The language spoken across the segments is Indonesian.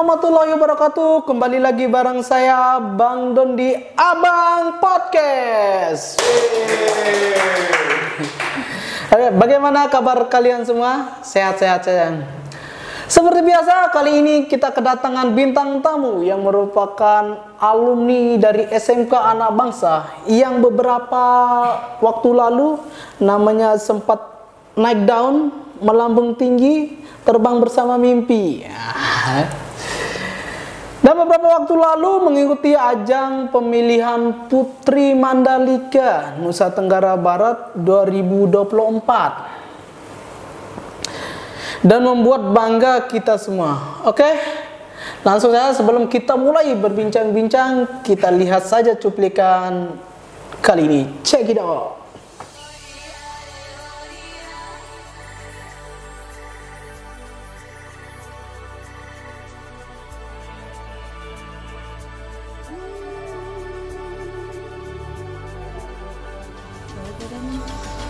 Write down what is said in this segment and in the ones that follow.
warahmatullahi wabarakatuh. Kembali lagi bareng saya Bang Don di Abang Podcast. Bagaimana kabar kalian semua? Sehat-sehat saja. Seperti biasa, kali ini kita kedatangan bintang tamu yang merupakan alumni dari SMK Anak Bangsa yang beberapa waktu lalu namanya sempat naik daun, melambung tinggi, terbang bersama mimpi. Dan beberapa waktu lalu mengikuti ajang pemilihan Putri Mandalika Nusa Tenggara Barat 2024 dan membuat bangga kita semua. Oke, langsung saja sebelum kita mulai berbincang-bincang, kita lihat saja cuplikan kali ini. Check it out.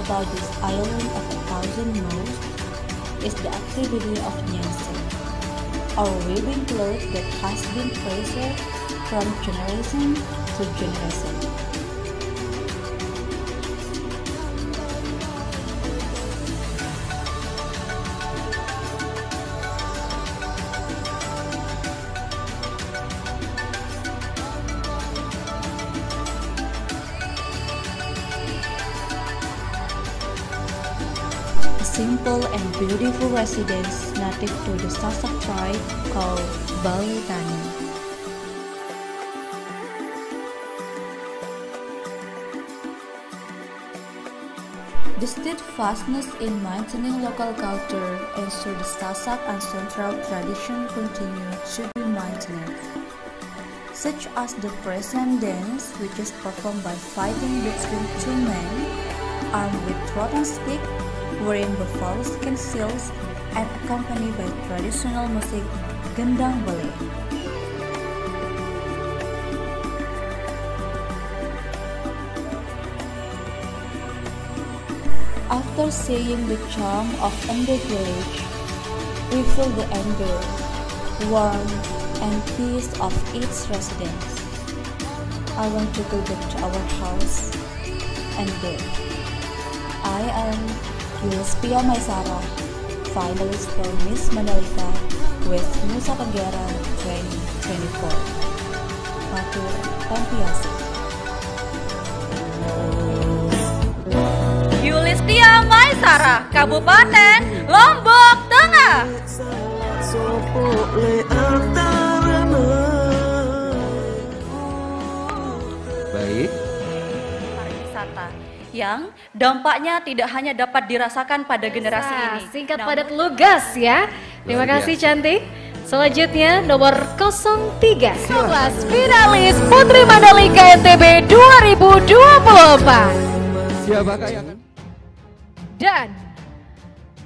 About this island of a thousand moons is the activity of Nyansen, our weaving cloth that has been preserved from generation to generation. Simple and beautiful residence native to the Sasak tribe called Balitani. The steadfastness in maintaining local culture ensure the Sasak ancestral tradition continue to be maintained, such as the present dance, which is performed by fighting between two men armed with rod and stick, wearing buffalo skin seals and accompanied by traditional music gendang beli. After seeing the charm of Endek village, we feel the anger, warmth, and peace of its residents. I want to go back to our house and there. I am Yulispia Maisara, finalist for Miss Mandalika with Nusa Tenggara 2024. Matur Tampiasi. Yulispia Maisara, Kabupaten Lombok Tengah. Baik. Pariwisata yang dampaknya tidak hanya dapat dirasakan pada generasi ini. Singkat padat lugas ya. Terima kasih cantik. Selanjutnya nomor 03 11 finalis Putri Mandalika NTB 2024. Siapakah yang Dan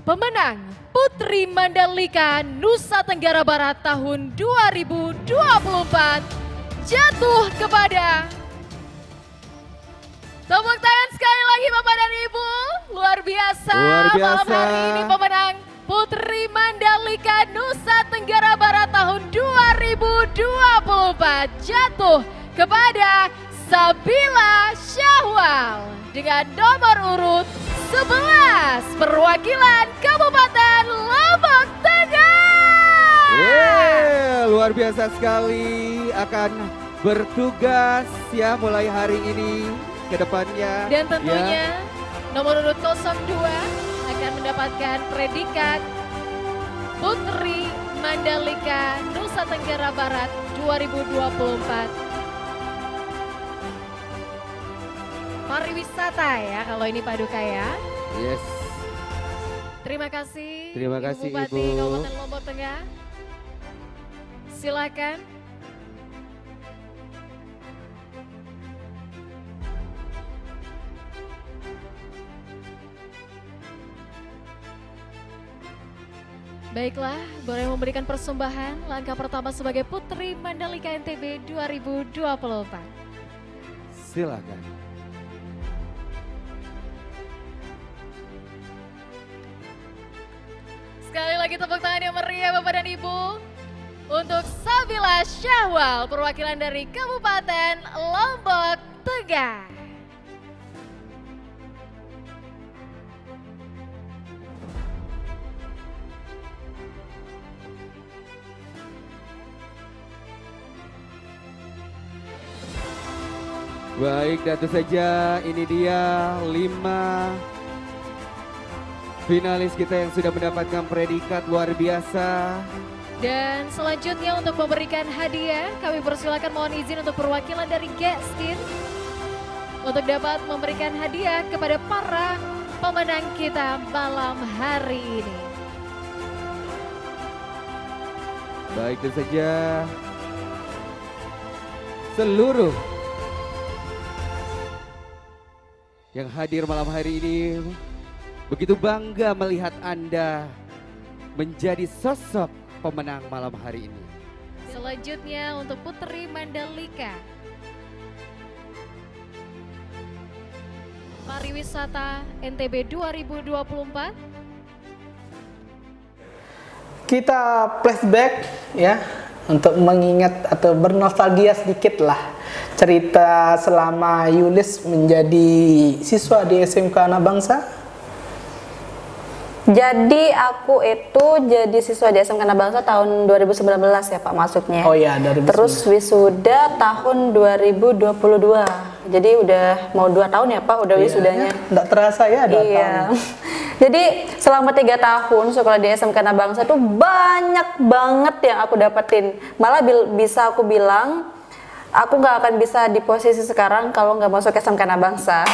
pemenang Putri Mandalika Nusa Tenggara Barat tahun 2024 jatuh kepada, tepuk tangan sekali lagi Bapak dan Ibu, luar biasa. Malam hari ini pemenang Putri Mandalika Nusa Tenggara Barat tahun 2024 jatuh kepada Sabila Syahwal dengan nomor urut 11 perwakilan Kabupaten Lombok Tengah. luar biasa sekali akan bertugas ya mulai hari ini ke depannya. Dan tentunya nomor urut 02 akan mendapatkan predikat Putri Mandalika Nusa Tenggara Barat 2024. Pariwisata ya kalau ini Paduka ya. Yes. Terima kasih. Terima kasih, Ibu Bupati Ibu. Kabupaten Lombok Tengah. Silakan. Baiklah, boleh memberikan persembahan langkah pertama sebagai Putri Mandalika NTB 2024. Silakan. Sekali lagi tepuk tangan yang meriah Bapak dan Ibu untuk Sabila Syahwal, perwakilan dari Kabupaten Lombok Tengah. Baik, tentu saja ini dia 5 finalis kita yang sudah mendapatkan predikat luar biasa. Dan selanjutnya untuk memberikan hadiah, kami persilakan mohon izin untuk perwakilan dari Geskin untuk dapat memberikan hadiah kepada para pemenang kita malam hari ini. Baik, tentu saja seluruh yang hadir malam hari ini begitu bangga melihat Anda menjadi sosok pemenang malam hari ini. Selanjutnya untuk Putri Mandalika, Pariwisata NTB 2024. Kita flashback ya untuk mengingat atau bernostalgia sedikit lah cerita selama Yulis menjadi siswa di SMK Anak Bangsa. Jadi aku itu jadi siswa di SMK Anak Bangsa tahun 2019 ya Pak masuknya. Oh ya, 2019. Terus wisuda tahun 2022. Jadi udah mau 2 tahun ya Pak udah wisudanya. Nggak terasa ya 2 iya. tahun. Jadi selama 3 tahun sekolah di SMK Anak Bangsa tuh banyak banget yang aku dapetin. Malah bisa aku bilang aku nggak akan bisa di posisi sekarang kalau nggak masuk SMK Anak Bangsa.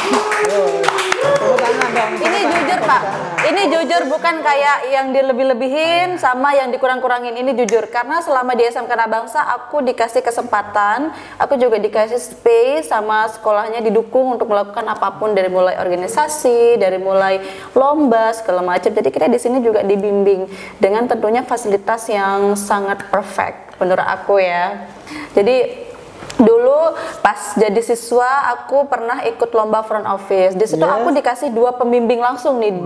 Ini jujur Pak, ini jujur bukan kayak yang dilebih-lebihin sama yang dikurang-kurangin. Ini jujur karena selama di SMK Anak Bangsa aku dikasih kesempatan, aku juga dikasih space sama sekolahnya didukung untuk melakukan apapun dari mulai organisasi, dari mulai lomba segala macam. Jadi kita di sini juga dibimbing dengan tentunya fasilitas yang sangat perfect menurut aku ya. Jadi dulu pas jadi siswa aku pernah ikut lomba front office. Di situ aku dikasih 2 pembimbing langsung nih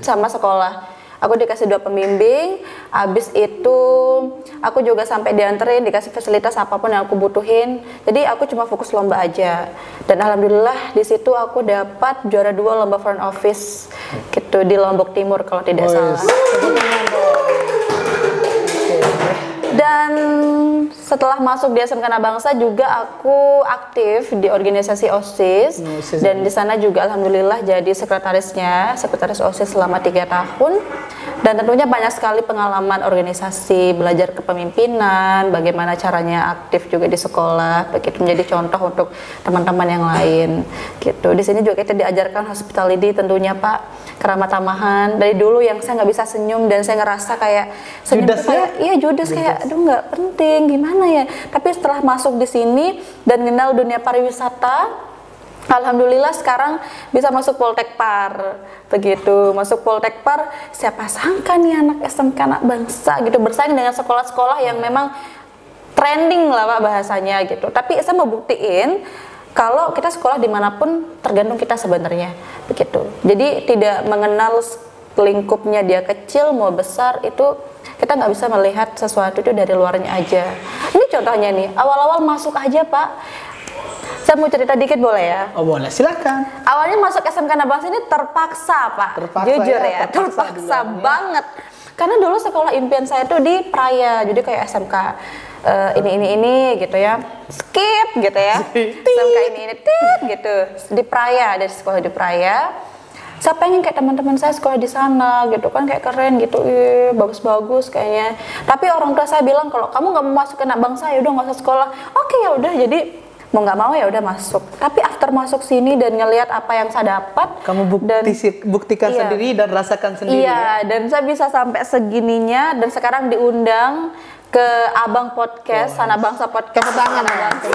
sama sekolah. Aku dikasih 2 pembimbing. Habis itu aku juga sampai dianterin dikasih fasilitas apapun yang aku butuhin. Jadi aku cuma fokus lomba aja. Dan alhamdulillah di situ aku dapat juara 2 lomba front office gitu di Lombok Timur kalau tidak salah. Dan setelah masuk di SMK Anak Bangsa juga aku aktif di organisasi OSIS dan di sana juga alhamdulillah jadi sekretaris OSIS selama 3 tahun. Dan tentunya banyak sekali pengalaman organisasi, belajar kepemimpinan, bagaimana caranya aktif juga di sekolah, begitu menjadi contoh untuk teman-teman yang lain gitu. Di sini juga kita diajarkan hospitality tentunya Pak, keramah tamahan. Dari dulu yang saya nggak bisa senyum dan saya ngerasa kayak senyum judes kayak iya judes kayak aduh nggak penting gimana ya. Tapi setelah masuk di sini dan kenal dunia pariwisata, alhamdulillah sekarang bisa masuk Poltekpar. Begitu masuk Poltekpar, siapa sangka nih anak SMK Anak Bangsa gitu bersaing dengan sekolah-sekolah yang memang trending lah Pak bahasanya gitu. Tapi saya mau buktiin kalau kita sekolah dimanapun tergantung kita sebenarnya begitu. Jadi tidak mengenal lingkupnya dia kecil mau besar, itu kita nggak bisa melihat sesuatu itu dari luarnya aja. Ini contohnya nih, awal-awal masuk aja Pak. Saya mau cerita dikit boleh ya? Oh boleh, silakan. Awalnya masuk SMK Anak Bangsa ini terpaksa Pak, jujur ya, terpaksa banget. Karena dulu sekolah impian saya tuh di Praya, jadi kayak SMK ini gitu ya, skip gitu ya, SMK ini gitu, di Praya, dari sekolah di Praya. Saya pengen kayak teman-teman saya sekolah di sana gitu kan, kayak keren gitu, bagus-bagus kayaknya. Tapi orang tua saya bilang kalau kamu nggak mau masuk Anak Bangsa ya udah nggak usah sekolah. Oke ya udah, jadi mau nggak mau ya udah masuk. Tapi after masuk sini dan ngelihat apa yang saya dapat, kamu buktikan sendiri dan rasakan sendiri. Iya, dan saya bisa sampai segininya dan sekarang diundang ke Abang Podcast, Anak Bangsa Podcast. Anak Bangsa.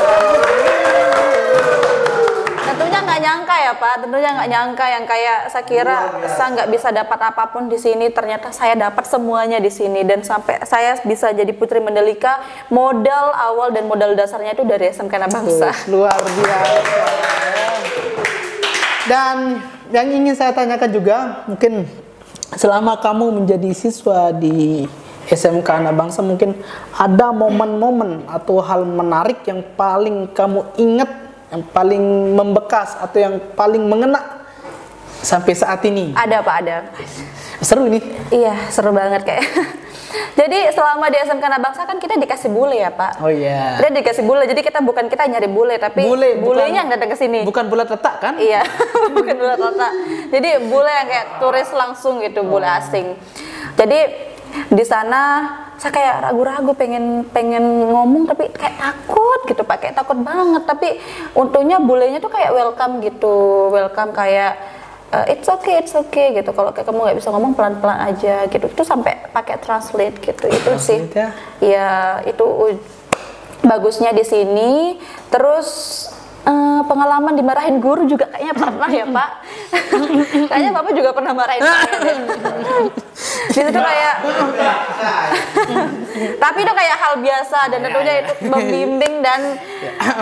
Tentunya nggak nyangka ya Pak, tentunya nggak nyangka yang kayak saya kira saya nggak bisa dapat apapun di sini, ternyata saya dapat semuanya di sini dan sampai saya bisa jadi Putri Mandalika. Modal awal dan modal dasarnya itu dari SMK Anak Bangsa. Luar biasa. Dan yang ingin saya tanyakan juga, mungkin selama kamu menjadi siswa di SMK Anak Bangsa mungkin ada momen-momen atau hal menarik yang paling kamu ingat, yang paling membekas atau yang paling mengena sampai saat ini? Ada Pak, ada. Seru ini. Iya, seru banget kayak. Jadi selama di SMK Anak Bangsa kan kita dikasih bule ya Pak. Oh iya. Kita dikasih bule, jadi kita nyari bule, tapi bulenya yang datang ke sini. Bukan bule tetak kan? Iya, bukan bule tetak. Jadi bule yang kayak turis langsung gitu, bule asing. Jadi di sana saya kayak ragu-ragu pengen ngomong tapi kayak takut gitu Pak, kayak takut banget. Tapi untungnya bulenya tuh kayak welcome gitu, welcome kayak it's okay gitu. Kalau kayak kamu nggak bisa ngomong pelan-pelan aja gitu. Itu sampai pakai translate gitu. Itu sih. Ya itu bagusnya di sini. Terus pengalaman dimarahin guru juga kayaknya pernah ya Pak. Kayaknya Bapak juga pernah marahin saya deh. Di situ kayak tapi itu kayak hal biasa dan tentunya itu membimbing dan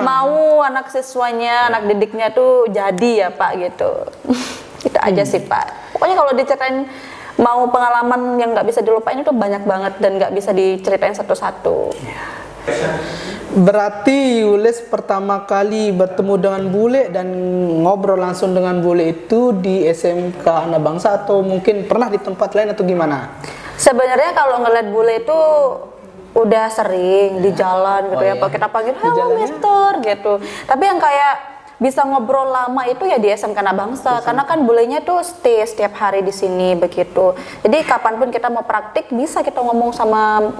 mau anak siswanya, anak didiknya tuh jadi ya Pak gitu. Itu aja sih Pak. Pokoknya kalau diceritain mau pengalaman yang nggak bisa dilupain itu banyak banget dan nggak bisa diceritain satu-satu. Berarti Yulis pertama kali bertemu dengan bule dan ngobrol langsung dengan bule itu di SMK Anak Bangsa atau mungkin pernah di tempat lain atau gimana? Sebenarnya kalau ngeliat bule itu udah sering di jalan gitu ya Pak, kita panggil halo mister gitu. Tapi yang kayak bisa ngobrol lama itu ya di SMK Anak Bangsa, karena kan bulenya tuh stay setiap hari di sini begitu. Jadi kapanpun kita mau praktik bisa kita ngomong sama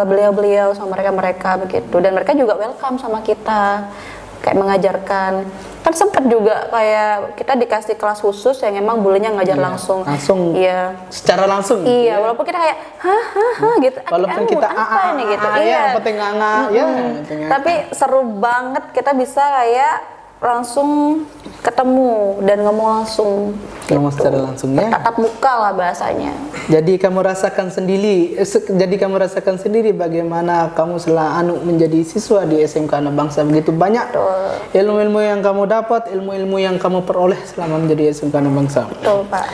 beliau-beliau, sama mereka begitu. Dan mereka juga welcome sama kita, kayak mengajarkan. Kan sempat juga kayak kita dikasih kelas khusus yang emang bulenya ngajar langsung. Iya. Secara langsung. Iya, walaupun kita kayak gitu. Walaupun kita ini gitu. Iya. Tapi seru banget kita bisa kayak langsung ketemu dan ngomong langsung ngomong secara langsung ya, tatap muka lah bahasanya. Jadi kamu rasakan sendiri bagaimana kamu selama menjadi siswa di SMK Anak Bangsa, begitu banyak ilmu-ilmu yang kamu dapat, ilmu-ilmu yang kamu peroleh selama menjadi SMK Anak Bangsa. Betul Pak.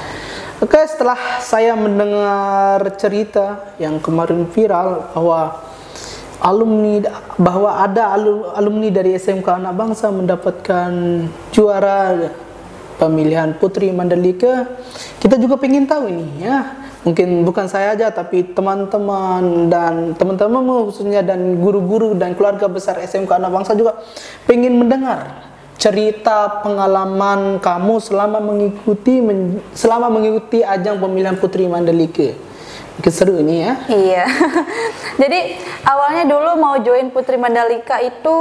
Oke, setelah saya mendengar cerita yang kemarin viral bahwa ada alumni dari SMK Anak Bangsa mendapatkan juara pemilihan Putri Mandalika, kita juga pengen tahu ini ya. Mungkin bukan saya aja tapi teman-teman dan teman-temanmu khususnya dan guru-guru dan keluarga besar SMK Anak Bangsa juga pengen mendengar cerita pengalaman kamu selama mengikuti ajang pemilihan Putri Mandalika. Keseru ini ya. Iya. Jadi awalnya dulu mau join Putri Mandalika itu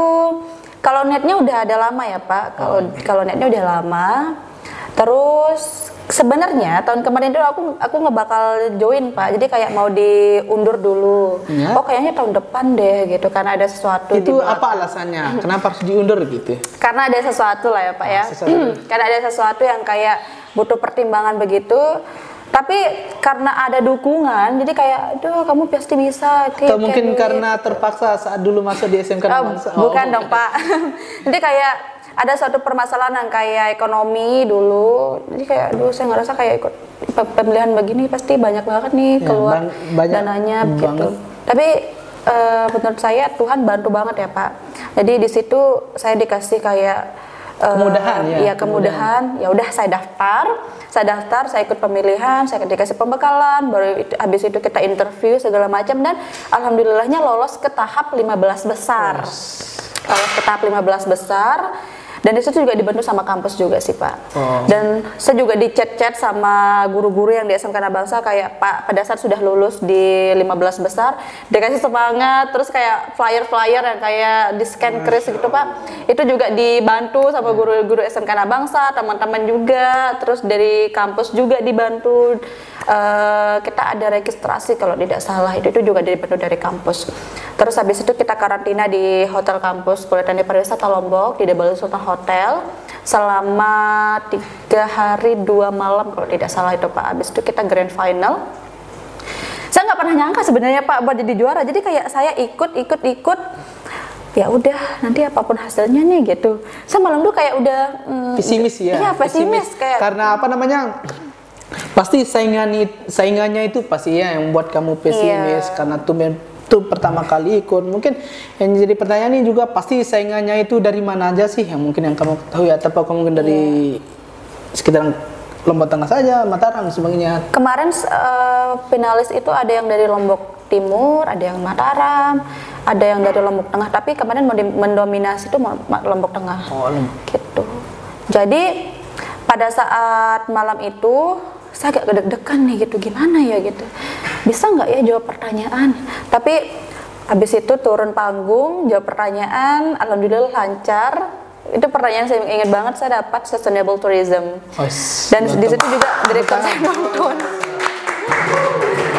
kalau netnya udah ada lama ya Pak. Kalau netnya udah lama. Terus sebenarnya tahun kemarin dulu aku nggak bakal join Pak. Jadi kayak mau diundur dulu. Ya. Oh kayaknya tahun depan deh gitu karena ada sesuatu. Itu apa alasannya? Kenapa harus diundur gitu? Karena ada sesuatu lah ya Pak ya. Karena ada sesuatu yang kayak butuh pertimbangan begitu. Tapi karena ada dukungan, jadi kayak, aduh kamu pasti bisa. Atau mungkin karena terpaksa saat dulu masuk di SMK Bangsa. Bukan dong Pak. Jadi kayak ada suatu permasalahan yang kayak ekonomi dulu. Jadi kayak, aduh saya ngerasa kayak ikut pemilihan begini pasti banyak banget nih keluar dananya gitu. Tapi menurut saya Tuhan bantu banget ya Pak. Jadi di situ saya dikasih kayak kemudahan. Ya udah saya daftar, saya ikut pemilihan, saya dikasih pembekalan, baru habis itu kita interview segala macam dan alhamdulillahnya lolos ke tahap 15 besar. Lolos ke tahap 15 besar. Dan di situ juga dibantu sama kampus juga sih Pak. Dan saya juga di chat sama guru-guru yang di SMK Anak Bangsa kayak Pak pada saat sudah lulus di 15 besar dikasih semangat, terus kayak flyer-flyer yang kayak di scan kris gitu Pak. Itu juga dibantu sama guru-guru SMK Anak Bangsa, teman-teman juga, terus dari kampus juga dibantu. Kita ada registrasi kalau tidak salah, itu juga dibantu dari kampus. Terus habis itu kita karantina di hotel kampus Politeknik Pariwisata Lombok di Double Sultan Hotel selama 3 hari 2 malam kalau tidak salah itu Pak. Habis itu kita grand final. Saya nggak pernah nyangka sebenarnya Pak buat jadi juara. Jadi kayak saya ikut. Ya udah nanti apapun hasilnya nih gitu. Saya malam tuh kayak udah pesimis ya. Iya pesimis kayak. Karena apa namanya? Pasti saingannya itu pasti ya yang buat kamu pesimis karena tuh pertama kali ikut. Mungkin yang jadi pertanyaan ini juga pasti saingannya itu dari mana aja sih yang mungkin yang kamu tahu ya, atau kamu mungkin dari sekitar Lombok Tengah saja, Mataram sebagainya. Kemarin finalis itu ada yang dari Lombok Timur, ada yang Mataram, ada yang dari Lombok Tengah, tapi kemarin mendominasi itu Lombok Tengah. Oh, gitu. Jadi pada saat malam itu saya agak deg-degan nih gitu, gimana ya gitu, bisa nggak ya jawab pertanyaan. Tapi habis itu turun panggung jawab pertanyaan, alhamdulillah lancar. Itu pertanyaan saya ingat banget, saya dapat sustainable tourism. Dan di situ juga direktur saya nonton.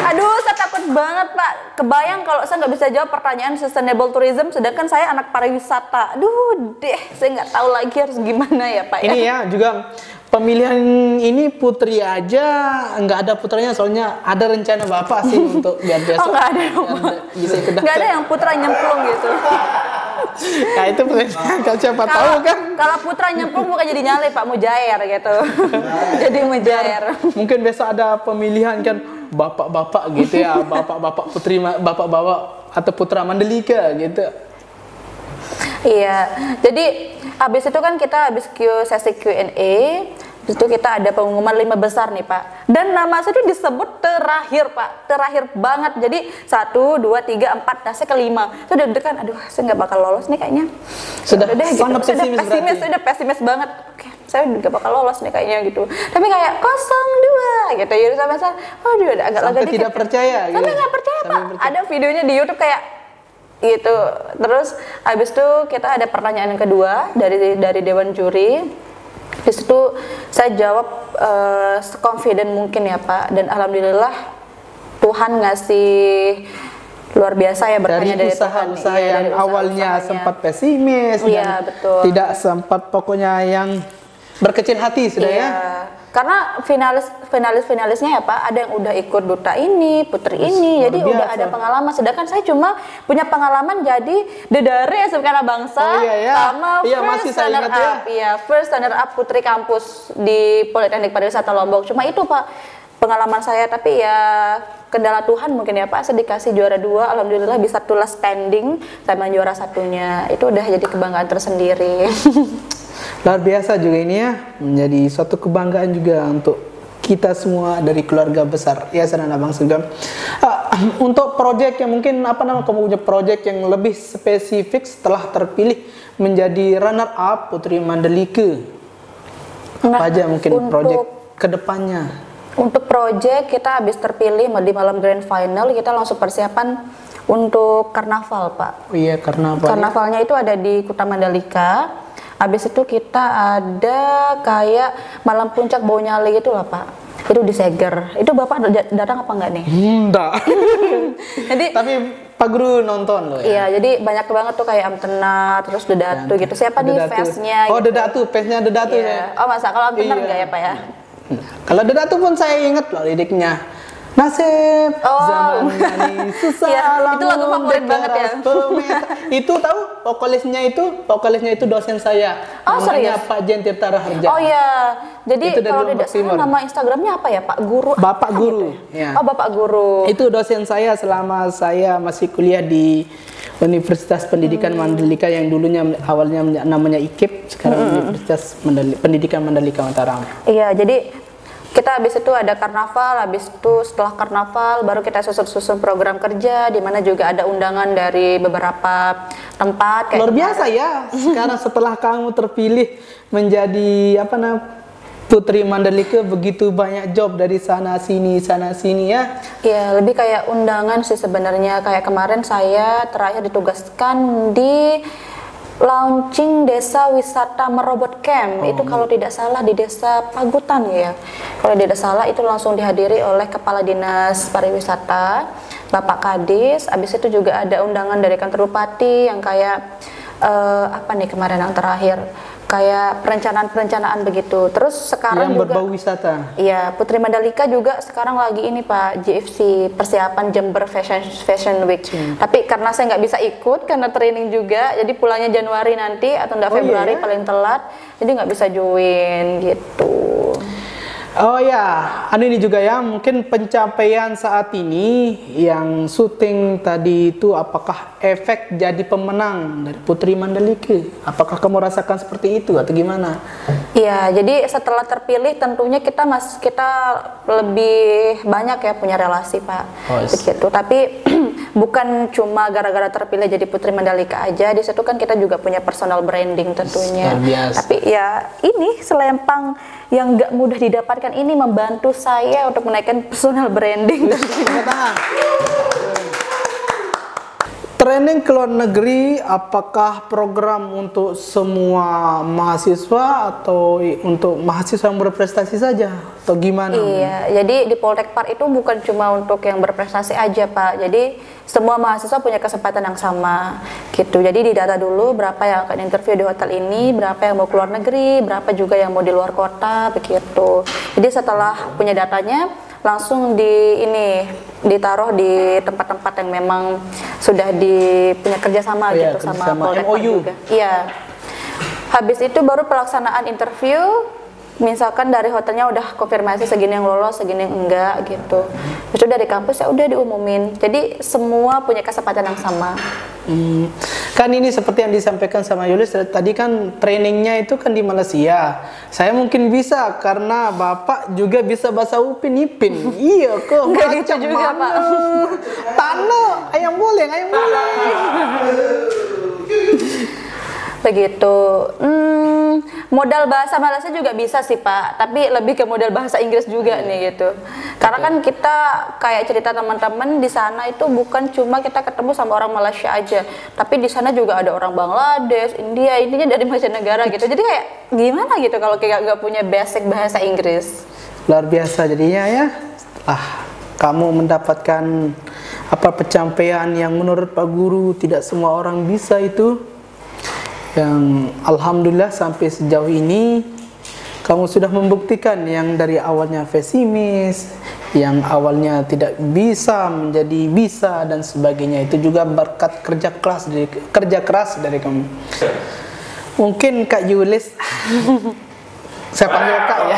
Aduh, saya takut banget Pak, kebayang kalau saya nggak bisa jawab pertanyaan sustainable tourism, sedangkan saya anak pariwisata. Aduh deh, saya nggak tahu lagi harus gimana ya Pak. Ini ya juga pemilihan ini Putri aja nggak ada putranya, soalnya ada rencana Bapak sih untuk biar besok. Oh nggak ada, bisa ikut nggak ada yang putra nyemplung gitu. Nah itu pertanyaan, siapa tahu kan? Kalau putra nyemplung bukan jadi nyale Pak, mujair gitu. Jadi mujair. Mungkin besok ada pemilihan kan bapak-bapak gitu ya, bapak-bapak Putri, bapak-bapak atau putra Mandalika gitu. Iya, jadi habis itu kan kita habis sesi Q&A, habis itu kita ada pengumuman 5 besar nih Pak. Dan nama saya itu disebut terakhir Pak, terakhir banget. Jadi 1, 2, 3, 4, nah saya ke-5. Itu udah deg-degan, aduh saya nggak bakal lolos nih kayaknya. Sudah deh, sangat gitu. Sudah pesimis banget. Oke, saya nggak bakal lolos nih kayaknya gitu. Tapi kayak 02 gitu, jadi sampai saya, aduh agak lega dikit. Tidak percaya. Sampai nggak percaya Pak. Ada videonya di YouTube kayak gitu. Terus habis itu kita ada pertanyaan yang kedua dari dewan juri. Di situ saya jawab seconfident mungkin ya Pak, dan alhamdulillah Tuhan ngasih luar biasa ya berkahnya dari Tuhan. Usaha yang awalnya sempat pesimis dan betul. Tidak sempat pokoknya yang berkecil hati sudah ya. Karena finalisnya ya Pak, ada yang udah ikut duta ini, putri ini, jadi udah ada pengalaman. Sedangkan saya cuma punya pengalaman jadi dedari SMK Bangsa sama first runner up, first runner up putri kampus di Politeknik Pariwisata Lombok. Cuma itu Pak pengalaman saya, tapi ya kendala Tuhan mungkin ya Pak, saya dikasih juara 2, alhamdulillah bisa tulas standing sama juara 1-nya. Itu udah jadi kebanggaan tersendiri. Luar biasa juga ini ya, menjadi suatu kebanggaan juga untuk kita semua dari keluarga besar Yayasan Anak Bangsa. Untuk proyek yang mungkin kamu punya proyek yang lebih spesifik setelah terpilih menjadi runner up Putri Mandalika. Apa aja mungkin proyek kedepannya? Untuk proyek kita habis terpilih di malam grand final, kita langsung persiapan untuk karnaval Pak. Oh iya, karnaval. Karnavalnya itu ada di Kuta Mandalika. Habis itu kita ada kayak malam puncak bau nyale gitu lah Pak. Itu di Seger. Itu Bapak datang apa enggak nih? Enggak. Jadi tapi Pak Guru nonton loh ya. Iya, jadi banyak banget tuh kayak Amtena, terus Dedatu gitu. Siapa nih fansnya? Oh, gitu. Dedatu, fansnya Dedatu ya. Oh masa, kalau Amtena enggak ya Pak ya? Kalau Dedatu pun saya ingat loh liriknya. Nasib zaman ini susah itu lagu favorit banget ya. Itu tahu vokalisnya itu dosen saya. Oh namanya serius? Pak Jen Tirta Raharja. Oh iya. Jadi kalau tidak salah nama Instagramnya apa ya Pak Guru? Bapak Guru. Gitu ya? Oh Bapak Guru. Itu dosen saya selama saya masih kuliah di Universitas Pendidikan Mandalika yang dulunya awalnya namanya IKIP, sekarang Universitas Pendidikan Mandalika Mataram. Iya, jadi kita habis itu ada karnaval, habis itu setelah karnaval baru kita susun program kerja, di mana juga ada undangan dari beberapa tempat. Luar biasa ya, sekarang setelah kamu terpilih menjadi Putri Mandalika, begitu banyak job dari sana sini ya. Iya, lebih kayak undangan sih sebenarnya. Kayak kemarin saya terakhir ditugaskan di launching desa wisata Merobot Camp. Itu kalau tidak salah di desa Pagutan ya. Kalau tidak salah itu langsung dihadiri oleh Kepala Dinas Pariwisata, Bapak Kadis. Habis itu juga ada undangan dari kantor bupati yang kayak kemarin yang terakhir kayak perencanaan begitu. Terus sekarang yang juga berbau wisata. Iya, Putri Mandalika juga sekarang lagi ini Pak, GFC, persiapan Jember Fashion Week. Tapi karena saya nggak bisa ikut karena training juga, jadi pulangnya Januari nanti atau enggak Februari paling telat, jadi nggak bisa join gitu. Oh ya, ini juga ya, mungkin pencapaian saat ini yang syuting tadi itu apakah efek jadi pemenang dari Putri Mandalika? Apakah kamu rasakan seperti itu atau gimana? Iya, jadi setelah terpilih tentunya kita lebih banyak ya punya relasi, Pak. Oh, yes. Begitu. Tapi bukan cuma gara-gara terpilih jadi Putri Mandalika aja, di situ kan kita juga punya personal branding tentunya. Tapi ya ini selempang yang gak mudah didapatkan ini membantu saya untuk menaikkan personal branding tentunya. Training ke luar negeri, apakah program untuk semua mahasiswa atau untuk mahasiswa yang berprestasi saja atau gimana? Iya, jadi di Poltekpar itu bukan cuma untuk yang berprestasi aja, Pak. Jadi semua mahasiswa punya kesempatan yang sama gitu. Jadi didata dulu berapa yang akan interview di hotel ini, berapa yang mau keluar negeri, berapa juga yang mau di luar kota begitu. Jadi setelah punya datanya langsung ditaruh di tempat-tempat yang memang sudah punya kerjasama gitu sama Poltekpar juga. Iya. Habis itu baru pelaksanaan interview. Misalkan dari hotelnya udah konfirmasi segini yang lolos, segini yang enggak gitu. Terus dari kampus ya udah diumumin. Jadi semua punya kesempatan yang sama. Kan ini seperti yang disampaikan sama Yulis tadi, kan trainingnya itu kan di Malaysia. Saya mungkin bisa karena Bapak juga bisa bahasa Upin Ipin. Iya kok. Enggak gitu juga, Pak. Tanah ayam boleng. Begitu. Modal bahasa Malaysia juga bisa sih, Pak, tapi lebih ke modal bahasa Inggris juga nih gitu. Karena kan kita kayak cerita teman-teman di sana itu bukan cuma kita ketemu sama orang Malaysia aja, tapi di sana juga ada orang Bangladesh, India, intinya dari mancanegara gitu. Jadi kayak gimana gitu kalau kayak nggak punya basic bahasa Inggris. Luar biasa jadinya ya. Kamu mendapatkan pencapaian yang menurut Pak Guru tidak semua orang bisa itu. Yang alhamdulillah sampai sejauh ini kamu sudah membuktikan yang dari awalnya pesimis, yang awalnya tidak bisa menjadi bisa dan sebagainya, itu juga berkat kerja keras dari kamu. Mungkin Kak Yulis saya panggil Kak ya.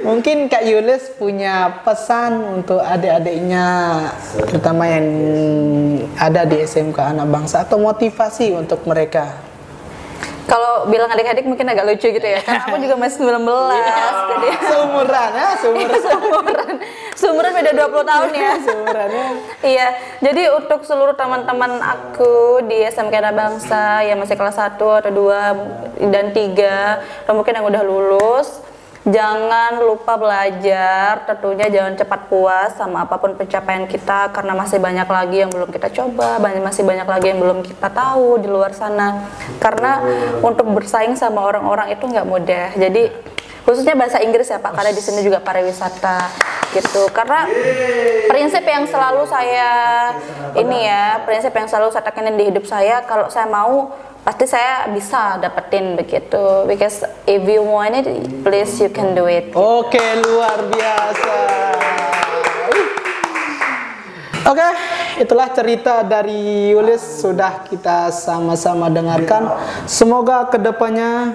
Mungkin Kak Yulis punya pesan untuk adik-adiknya, terutama yang ada di SMK Anak Bangsa, atau motivasi untuk mereka. Kalau bilang adik-adik mungkin agak lucu gitu ya, karena aku juga masih 19 jadi seumuran ya, seumuran beda 20 tahun ya. Seumurannya. Iya, jadi untuk seluruh teman-teman aku di SMK Anak Bangsa yang masih kelas 1 atau 2 dan 3, atau mungkin yang udah lulus, jangan lupa belajar, tentunya jangan cepat puas sama apapun pencapaian kita, karena masih banyak lagi yang belum kita coba, masih banyak lagi yang belum kita tahu di luar sana. Karena untuk bersaing sama orang-orang itu nggak mudah. Jadi khususnya bahasa Inggris ya, Pak, karena di sini juga pariwisata gitu. Karena prinsip yang selalu saya tekanin di hidup saya, kalau saya mau pasti saya bisa dapetin begitu, because if you want it, please you can do it. Oke, luar biasa. Oke, itulah cerita dari Yulis, sudah kita sama-sama dengarkan. Semoga kedepannya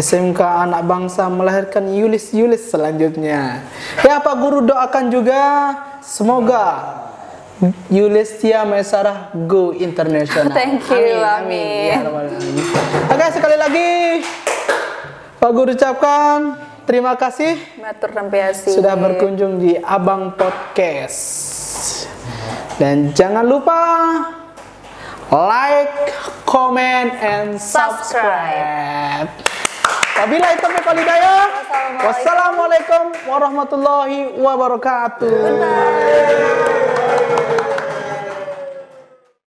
SMK Anak Bangsa melahirkan Yulis-Yulis selanjutnya. Ya, Pak Guru doakan juga semoga Yulistia Maesarah go internasional. Thank you, amin. Oke, sekali lagi Pak Guru ucapkan terima kasih Matur nampiasi sudah berkunjung di Abang Podcast. Dan jangan lupa like, comment, and subscribe. Wabillahi taufiq wal hidayah. Wassalamualaikum warahmatullahi wabarakatuh. Bye.